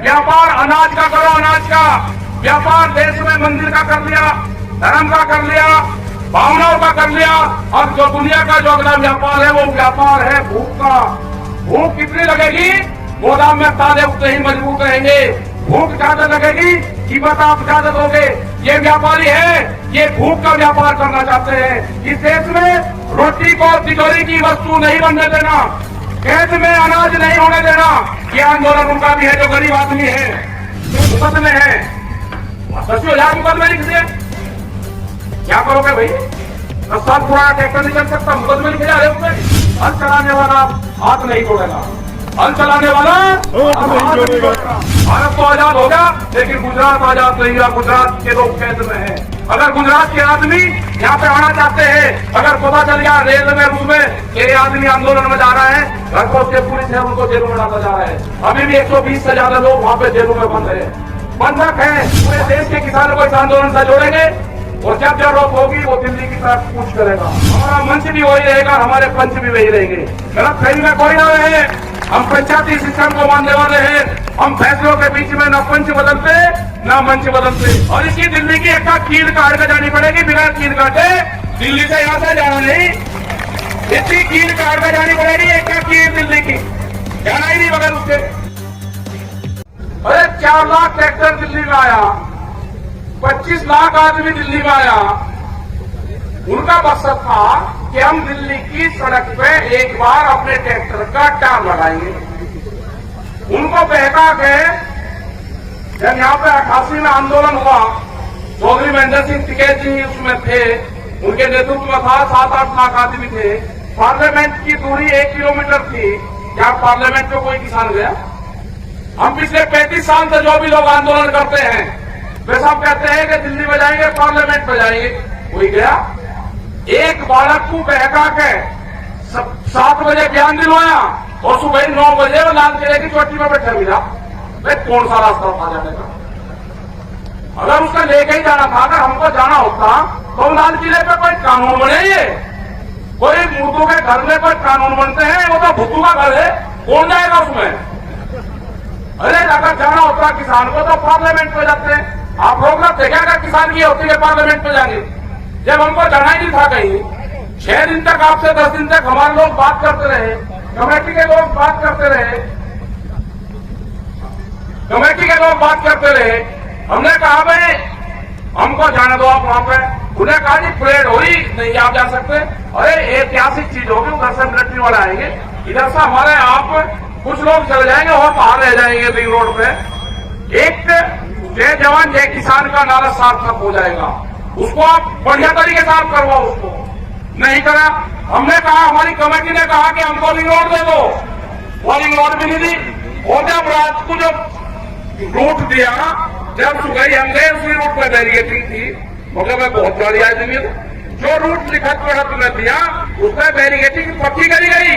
व्यापार अनाज का करो, अनाज का व्यापार देश में मंदिर का कर लिया, धर्म का कर लिया, भावनाओं का कर लिया। और जो दुनिया का जो अगला व्यापार है वो व्यापार है भूख का। भूख कितनी लगेगी? गोदाम में ताले उतने ही मजबूत रहेंगे। भूख ज्यादा लगेगी, कीमत आप ज्यादा दोगे। ये व्यापारी है, ये भूख का व्यापार करना चाहते हैं। इस देश में रोटी को तिजोरी की वस्तु नहीं बनने देना, खेत में अनाज नहीं होने देना। ये आंदोलन उनका भी है जो गरीब आदमी है, जो मुफ्त में है। 10,000 मुकदमे लिख दिए, क्या करोगे भाई? 10 साल पुराना ट्रैक्टर नहीं चल सकता, मुकदमे लिखे जा रहे उसमें। हल चलाने वाला हाथ नहीं तोड़ेगा, हल चलाने वाला हाथ नहीं तोड़ेगा। भारत तो आजाद हो गया, लेकिन गुजरात आजाद नहीं हुआ। गुजरात के लोग कैद में हैं। अगर गुजरात के आदमी यहाँ पे आना चाहते हैं, अगर पता चल गया रेल में उसमें ये आदमी आंदोलन में जा रहा है, घर को उसके पुलिस है उनको जेलों में डाला जा रहा है। अभी भी 120 से ज्यादा लोग वहाँ पे जेलों में बंद है, बंधक है। पूरे देश के किसानों को इस आंदोलन से जोड़ेंगे और जब जब रोक होगी वो दिल्ली की तरफ कूच करेगा। हमारा मंच भी वही रहेगा, हमारे पंच भी वही रहेंगे। गलत फहमी में कोई ना रहे, हम पंचायती सिस्टम को मानने वाले हैं। हम फैसलों के बीच में न पंच बदलते न मंच बदलते। और इसी दिल्ली की एक कील काट कर जानी पड़ेगी, बिना कील काटे दिल्ली से यहाँ से जाना नहीं। इतनी कील काट कर जानी पड़ेगी, एक कील दिल्ली की जाना ही नहीं बगैर उसके। अरे 4 लाख ट्रैक्टर दिल्ली में आया, 25 लाख आदमी दिल्ली में आया। उनका मकसद था कि हम दिल्ली की सड़क पे एक बार अपने ट्रैक्टर का टार लगाएंगे। उनको बहका के जब यहाँ पे 88 में आंदोलन हुआ, चौधरी महेंद्र सिंह टिकैत जी उसमें थे, उनके नेतृत्व में था। 7-8 लाख आदमी थे। पार्लियामेंट की दूरी 1 किलोमीटर थी। क्या पार्लियामेंट में कोई किसान गया? हम पिछले 35 साल से जो भी लोग आंदोलन करते हैं वे सब कहते हैं कि दिल्ली में जाएंगे, पार्लियामेंट में जाएंगे। कोई गया? एक बालक को बहका के 7 बजे बयान दिलवाया और सुबह 9 बजे वो लाल किले की चोटी में बैठा मिला। भाई कौन सा रास्ता था जाने का? अगर उसका लेके ही जाना था, अगर हमको जाना होता तो लाल किले पे कोई कानून बने। कोई मुर्दों के घर में कोई कानून बनते हैं, वो तो भुट्टू का घर है, कौन जाएगा उसमें? अरे अगर जाना होता किसान को तो पार्लियामेंट में जाते हैं। आप लोग ना देखें अगर किसान की होती है पार्लियामेंट में जाएंगे। जब हमको जाना ही नहीं था कहीं, 6 दिन तक आपसे 10 दिन तक हमारे लोग बात करते रहे, कमेटी के लोग बात करते रहे, कमेटी के लोग बात करते रहे। हमने कहा भाई हमको जाने दो आप वहां पे। उन्हें कहा जी परेड हो रही नहीं, आप जा सकते। अरे ऐतिहासिक चीज होगी, उधर से मिलिट्री वाले आएंगे, इधर से हमारे आप कुछ लोग चले जाएंगे और बाहर रह जाएंगे रिंग रोड पे। एक जय जवान जय किसान का नारा सार्थक हो जाएगा। उसको आप बढ़िया तरीके से आप करवाओ। उसको नहीं करा। हमने कहा, हमारी कमेटी ने कहा कि हमको रिंग रोड दे दो, वो रिंग रोड भी नहीं दी। और जब रात को जब रूट दिया, जब सुबह हम गए उसी रूट पर बैरिकेटिंग थी, मगर मैं बहुत बड़ी आदमी हूं। जो रूट लिखत पढ़त में दिया उस पर बैरिकेटिंग पक्की करी गई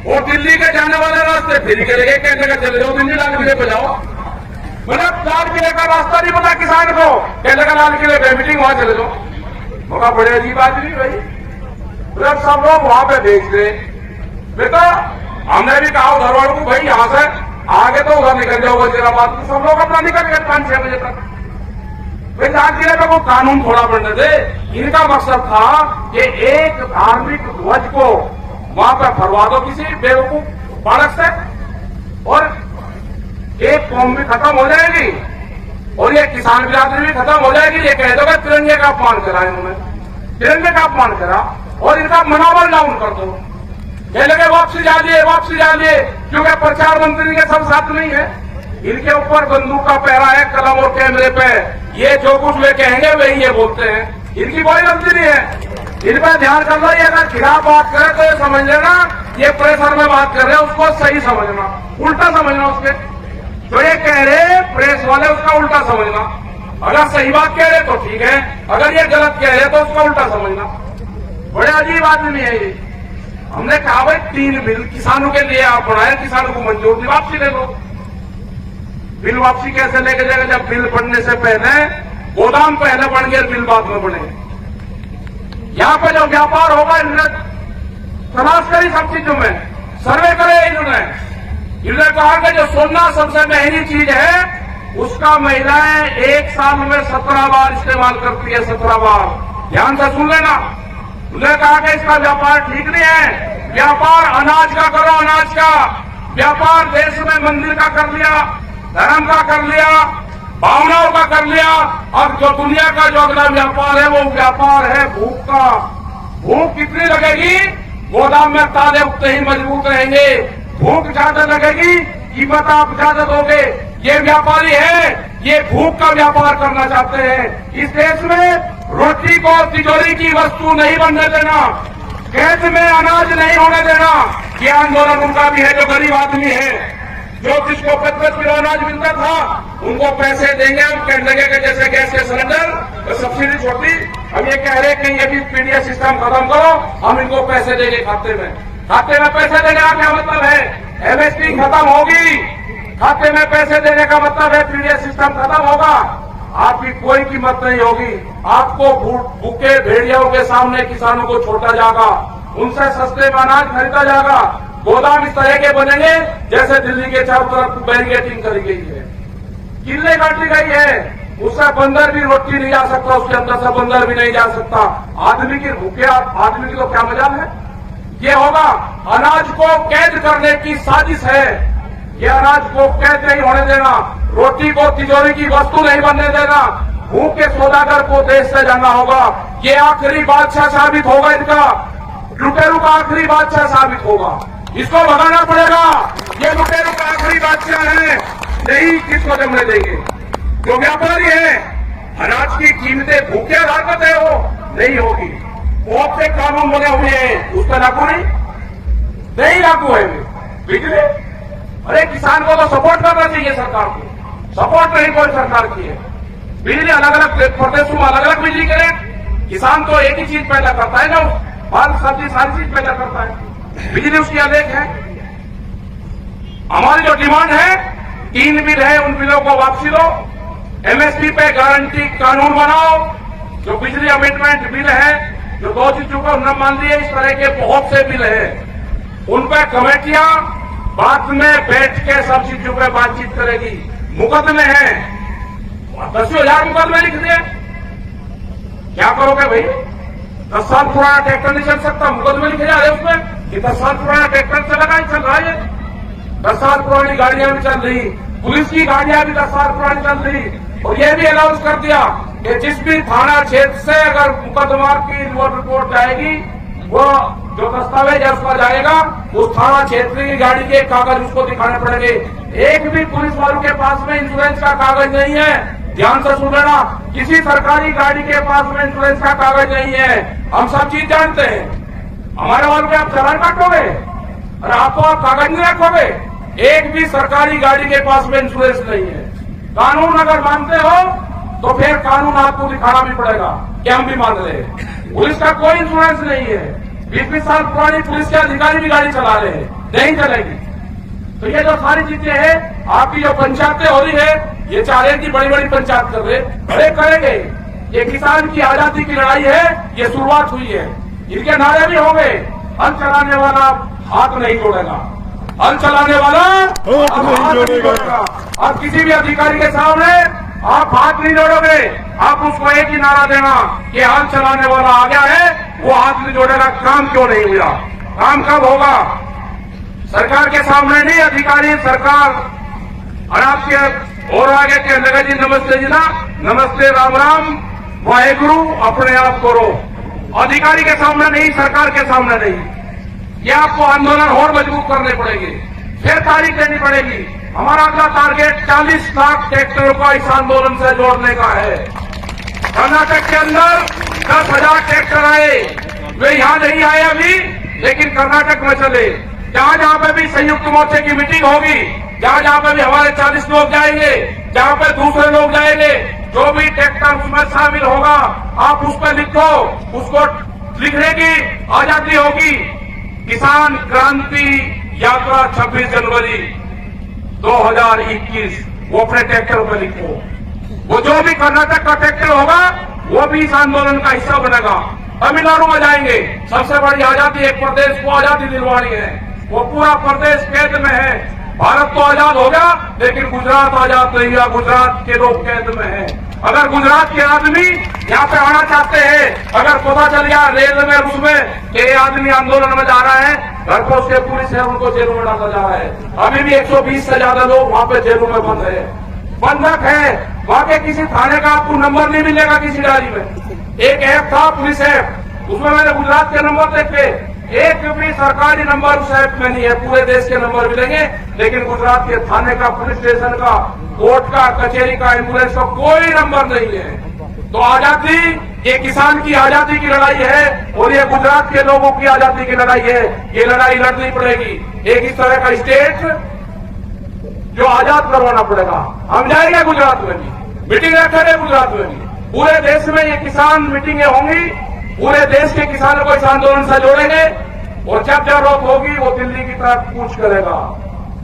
और दिल्ली के जाने वाले रास्ते फिर करे गए। कैसे का चले जाओ, दिल्ली लाल किले पे जाओ। मतलब लाल किले का रास्ता नहीं पता किसान को, कैसे का लाल किले पे मीटिंग वहां चले जाओ। मगर बड़े अजीब आदमी भाई, मतलब सब लोग वहां पे देख रहे। बेटा हमने भी कहा उधर वालों को भाई यहां से आगे तो उधर निकल जाओ वजीराबाद में। सब लोग अपना निकल गए 5-6 बजे तक। वे लाल किले पे को कानून थोड़ा बनने दे। इनका मकसद था कि एक धार्मिक ध्वज को वहां पर फरवा दो किसी बेवकूफ बालक से, और एक कौम भी खत्म हो जाएगी और ये किसान बिरादरी भी खत्म हो जाएगी। ये कह दो कि तिरंगे का अपमान करा इन्होंने, तिरंगे का अपमान करा और इनका मनोबल डाउन कर दो। कह लगे वापसी जा लिए, वापसी जा लिए, क्योंकि प्रचार मंत्री के सब साथ नहीं है। इनके ऊपर बंदूक का पहरा है, कलम और कैमरे पे। ये जो कुछ वे कहेंगे वही ये बोलते हैं। इनकी कोई गलती नहीं है। इन पर ध्यान करना। ये अगर खिलाफ बात करे तो ये समझ लेना ये प्रेशर में बात कर रहे हैं, उसको सही समझना, उल्टा समझना। उसके जो ये कह रहे प्रेस वाले उसका उल्टा समझना। अगर सही बात कह रहे तो ठीक है, अगर ये गलत कह रहे तो उसका उल्टा समझना। बड़े अजीब आदमी है ये। हमने कहा भाई 3 बिल किसानों के लिए आप बनाए, किसानों को मंजूर नहीं, वापसी ले लो। बिल वापसी कैसे लेके जाएगा जब बिल बनने से पहले गोदाम पहले बन गया, बिल बाद में बने। यहाँ पे जो व्यापार होगा इन्होंने तलाश करी सब चीजों में, सर्वे करे इन्होंने इन्होंने कहा कि जो सोना सबसे महंगी चीज है उसका महिलाएं एक साल में 17 बार इस्तेमाल करती है, 17 बार। ध्यान से सुन लेना। उन्होंने कहा कि इसका व्यापार ठीक नहीं है, व्यापार अनाज का करो, अनाज का व्यापार देश में मंदिर का कर लिया, धर्म का कर लिया, भावनाओं का कर लिया। अब जो दुनिया का जो अगला व्यापार है वो व्यापार है भूख का। भूख कितनी लगेगी? गोदाम में ताले उगते ही मजबूत रहेंगे। भूख ज्यादा लगेगी, कीमत आप ज्यादा दोगे। ये व्यापारी है, ये भूख का व्यापार करना चाहते हैं। इस देश में रोटी को तिजोरी की वस्तु नहीं बनने देना, खेत में अनाज नहीं होने देना। ये आंदोलन उनका भी है जो गरीब आदमी है, जो जिसको 25 किलो अनाज मिलता था उनको पैसे देंगे। हम कहने लगे कि जैसे गैस के सिलेंडर सब्सिडी छोटी, हम ये कह रहे कि ये भी पीडीएस सिस्टम खत्म करो, हम इनको पैसे देंगे खाते में। खाते में पैसे देने का क्या मतलब है? एमएसपी खत्म होगी, खाते में पैसे देने का मतलब है पीडीएस सिस्टम खत्म होगा, आपकी कोई कीमत नहीं होगी। आपको भूखे भेड़ियों के सामने किसानों को छोड़ा जाएगा, उनसे सस्ते में अनाज खरीदा जाएगा। गोदाम इस तरह के बनेंगे जैसे दिल्ली के चारों तरफ बैरिकेडिंग करी गई है, किले काटी गई है, उससे बंदर भी रोटी नहीं जा सकता, उसके अंदर से बंदर भी नहीं जा सकता। आदमी की भूखे आदमी की तो क्या मजाल है? ये होगा। अनाज को कैद करने की साजिश है, ये अनाज को कैद नहीं होने देना, रोटी को तिजोरी की वस्तु नहीं बनने देना, भूखे सौदागर को देश से जाना होगा। ये आखिरी बादशाह साबित होगा, इनका लुटेरू का आखिरी बादशाह साबित होगा। इसको भगाना पड़ेगा। ये लुटेरू का आखिरी बादशाह है, नहीं किसको जमने देंगे। जो व्यापारी है, अनाज की कीमतें भूखे आधार पर तय हो नहीं होगी। बहुत से कानून बने हुए हैं, उस पर लागू नहीं लागू है। बिजली, अरे किसान को तो सपोर्ट करना चाहिए सरकार को, सपोर्ट नहीं कोई सरकार की है। बिजली अलग अलग प्रदेशों में अलग अलग बिजली के रेट, किसान तो एक ही चीज पैदा करता है ना, फल सब्जी सारी चीज पैदा करता है, बिजली उसकी अलग है। हमारी जो डिमांड है, 3 बिल है, उन बिलों को वापसी दो, एमएसपी पे गारंटी कानून बनाओ। जो बिजली अमेंडमेंट बिल है, जो 2 चीजों को न मान लिए, इस तरह के बहुत से बिल है, उन पर कमेटियां बाद में बैठ के सब चीजों पर बातचीत करेगी। मुकदमे हैं, 10,000 मुकदमे लिख दिए, क्या करोगे भाई? 10 साल पुराना ट्रैक्टर नहीं चल सकता, मुकदमे लिखे जा रहे उसमें कि 10 साल पुराना ट्रैक्टर चलेगा, ही चल रहा है। 10 साल पुरानी गाड़ियां भी चल रही, पुलिस की गाड़ियां भी 10 साल पुरानी चल रही। और ये भी अनाउंस कर दिया कि जिस भी थाना क्षेत्र से अगर मुकदमा की रिपोर्ट जाएगी, वो जो दस्तावेज है उसका जाएगा, उस थाना क्षेत्र की गाड़ी के कागज उसको दिखाने पड़ेंगे। एक भी पुलिस वालों के पास में इंश्योरेंस का कागज नहीं है। ध्यान से सुन लेना, किसी सरकारी गाड़ी के पास में इंश्योरेंस का कागज नहीं है। हम सब चीज जानते हैं। हमारे वालों के आप चालान काटोगे और आपको आप कागज नहीं रखोगे। एक भी सरकारी गाड़ी के पास में इंश्योरेंस नहीं है। कानून अगर मानते हो तो फिर कानून आपको दिखाना भी पड़ेगा कि हम भी मान रहे हैं। पुलिस का कोई इंश्योरेंस नहीं है। 20-20 साल पुरानी पुलिस के अधिकारी भी गाड़ी चला रहे हैं, नहीं चलेगी। तो ये जो सारी चीजें हैं, आपकी जो पंचायतें हो रही है, ये चाह रहे हैं कि बड़ी बड़ी पंचायत कर रहे, बड़े करेंगे। ये किसान की आजादी की लड़ाई है, ये शुरुआत हुई है। इनके नारे भी होंगे, हल चलाने वाला हाथ नहीं जोड़ेगा, हल चलाने वाला हाथ नहीं जोड़ेगा। अब किसी भी अधिकारी के सामने आप हाथ नहीं जोड़ोगे, आप उसको एक ही नारा देना कि हल चलाने वाला आ गया है, वो हाथ नहीं जोड़ेगा। काम क्यों नहीं हुआ? काम कब होगा? सरकार के सामने नहीं, अधिकारी सरकार। और आपके और आगे के लगा जी, नमस्ते जी ना, नमस्ते, राम राम, वाहेगुरु, अपने आप करो। अधिकारी के सामने नहीं, सरकार के सामने नहीं। ये आपको आंदोलन और मजबूत करने पड़ेंगे, फिर तारीख देनी पड़ेगी। हमारा अगला टारगेट 40 लाख ट्रैक्टरों का इस आंदोलन से जोड़ने का है। कर्नाटक के अंदर 10,000 ट्रैक्टर आए, वे यहां नहीं आए अभी, लेकिन कर्नाटक में चले। जहां जहां पे भी संयुक्त मोर्चे की मीटिंग होगी, जहां जहां पे भी हमारे 40 लोग जाएंगे, जहां पे दूसरे लोग जाएंगे, जो भी ट्रैक्टर उसमें शामिल होगा, आप उस पर लिखो, उसको लिखने की आजादी होगी। किसान क्रांति यात्रा 26 जनवरी 2021, वो अपने ट्रैक्टर पर लिखो। वो जो भी कर्नाटक का ट्रैक्टर होगा, वो भी इस आंदोलन का हिस्सा बनेगा। तमिलनाडु में जाएंगे, सबसे बड़ी आजादी, एक प्रदेश को आजादी दिलवानी है, वो पूरा प्रदेश कैद में है। भारत तो आजाद हो गया, लेकिन गुजरात आजाद नहीं हुआ। गुजरात के लोग कैद में हैं। अगर गुजरात के आदमी यहाँ पे आना चाहते हैं, अगर पता चल गया रेल में उसमें कि ये आदमी आंदोलन में जा रहा है, घर पर उसके पुलिस है, उनको जेलों में डाला जा रहा है। अभी भी 120 से ज्यादा लोग वहां पे जेलों में बंद है, बंधक है। वहां के किसी थाने का आपको नंबर नहीं मिलेगा किसी डायरी में। एक ऐप था पुलिस ऐप, उसमें मैंने गुजरात के नंबर देखे, एक भी सरकारी नंबर उस ऐप में नहीं है। पूरे देश के नंबर मिलेंगे, लेकिन गुजरात के थाने का, पुलिस स्टेशन का, कोर्ट का, कचहरी का, एम्बुलेंस का कोई नंबर नहीं है। तो आजादी, ये किसान की आजादी की लड़ाई है और ये गुजरात के लोगों की आजादी की लड़ाई है। ये लड़ाई लड़नी पड़ेगी। एक इस तरह का स्टेट जो आजाद करवाना पड़ेगा। हम जाएंगे गुजरात में भी, मीटिंग रखेंगे गुजरात में भी। पूरे देश में ये किसान मीटिंगें होंगी, पूरे देश के किसानों को इस आंदोलन से जोड़ेंगे और जब जरूरत होगी वो दिल्ली की तरफ कूच करेगा।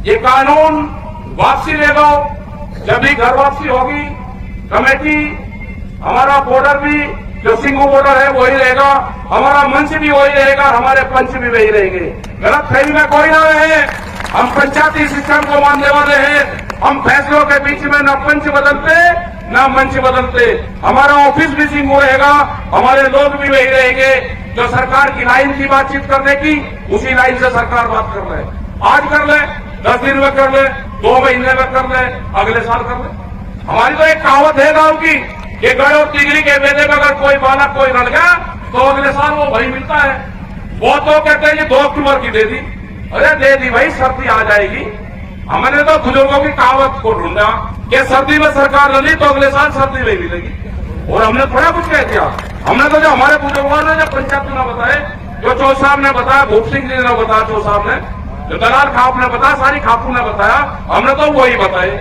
ये कानून वापसी ले लो, जब भी घर वापसी होगी, कमेटी, हमारा बॉर्डर भी जो सिंगू बॉर्डर है वही रहेगा, हमारा मंच भी वही रहेगा, हमारे पंच भी वही रहेंगे। गलत फहमी में कोई ना रहे। हम पंचायती सिस्टम को मानने वाले हैं। हम फैसलों के बीच में न पंच बदलते न मंच बदलते। हमारा ऑफिस भी सिंगू रहेगा, हमारे लोग भी वही रहेंगे। जो सरकार की लाइन की बातचीत करने की, उसी लाइन से सरकार बात कर ले। आज कर ले, 10 दिन में कर ले, 2 महीने में कर ले, अगले साल कर ले। हमारी तो एक कहावत है गांव की कि गड़ो तिगड़ी के मेले में अगर कोई बालक कोई रल गया तो अगले साल वो भाई मिलता है। वो तो कहते हैं कि 2 अक्टूबर की दे दी। अरे दे दी भाई, सर्दी आ जाएगी। हमने तो बुजुर्गों की कहावत को ढूंढा कि सर्दी में सरकार रली तो अगले साल सर्दी में मिलेगी। और हमने थोड़ा कुछ कह दिया। हमने तो जो हमारे बुजुर्गों ने जो पंचायत चुनाव बताए, जो चौधरी साहब ने बताया, भूप सिंह जी ने बताया, चौधरी साहब ने, जो दलाल खाप ने बताया, सारी खापू ने बताया, हमने तो वही बताए।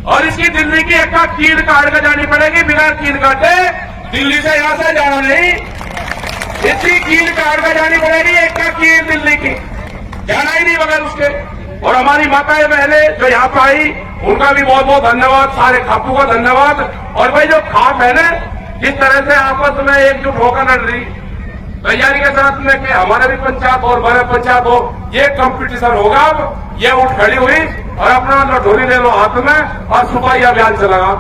और इसकी दिल्ली की एक कील काट के जानी पड़ेगी। बिना कील काटे दिल्ली से यहां से जाना नहीं। इसकी कील काट के जानी पड़ेगी, एक कील दिल्ली की, जाना ही नहीं बगैर उसके। और हमारी माताएं बहनें जो यहाँ पे आई, उनका भी बहुत बहुत धन्यवाद, सारे खापू का धन्यवाद। और भाई जो खाप है ना, जिस तरह से आपस में एकजुट होकर लड़ रही, तैयारी के साथ में कि हमारे भी पंचायत और बड़े पंचायत हो, ये कंपटीशन होगा। अब ये उठ खड़ी हुई और अपना लठोरी ले लो हाथ में और सुपारी अभियान चलेगा।